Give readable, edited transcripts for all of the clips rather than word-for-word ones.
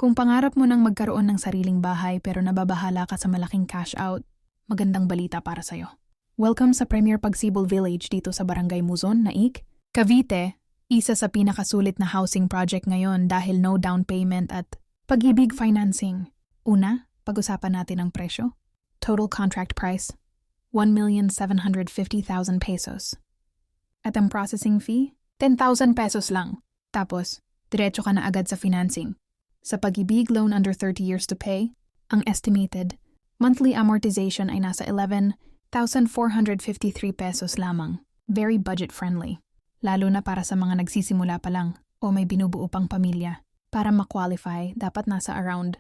Kung pangarap mo nang magkaroon ng sariling bahay pero nababahala ka sa malaking cash out, magandang balita para sa'yo. Welcome sa Premier Pagsibol Village dito sa Barangay Muzon, Naik, Cavite. Isa sa pinakasulit na housing project ngayon dahil no down payment at pag-ibig financing. Una, pag-usapan natin ang presyo. Total contract price, 1,750,000 pesos. At ang processing fee, 10,000 pesos lang. Tapos, diretso ka na agad sa financing. Sa Pag-ibig loan under 30 years to pay, ang estimated monthly amortization ay nasa 11,453 pesos lamang. Very budget-friendly. Lalo na para sa mga nagsisimula pa lang o may binubuo pang pamilya. Para ma-qualify, dapat nasa around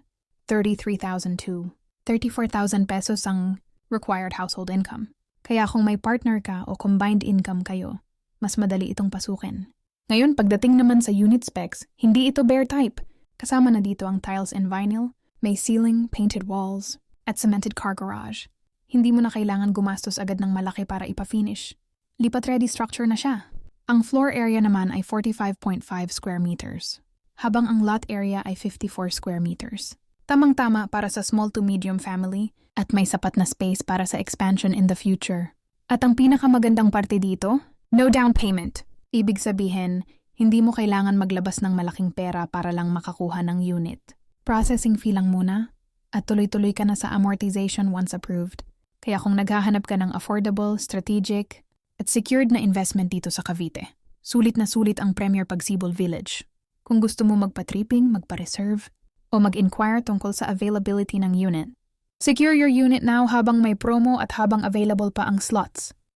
33,000 to 34,000 pesos ang required household income. Kaya kung may partner ka o combined income kayo, mas madali itong pasukin. Ngayon, pagdating naman sa unit specs, hindi ito bare type. Kasama na dito ang tiles and vinyl, may ceiling, painted walls, at cemented car garage. Hindi mo na kailangan gumastos agad ng malaki para ipa-finish. Lipat-ready structure na siya. Ang floor area naman ay 45.5 square meters, habang ang lot area ay 54 square meters. Tamang-tama para sa small to medium family at may sapat na space para sa expansion in the future. At ang pinakamagandang parte dito, no down payment. Ibig sabihin, hindi mo kailangan maglabas ng malaking pera para lang makakuha ng unit. Processing fee lang muna at tuloy-tuloy ka na sa amortization once approved. Kaya kung naghahanap ka ng affordable, strategic, at secured na investment dito sa Cavite, sulit na sulit ang Premier Pagsibol Village. Kung gusto mo magpa-tripping, magpa-reserve, o mag-inquire tungkol sa availability ng unit, secure your unit now habang may promo at habang available pa ang slots.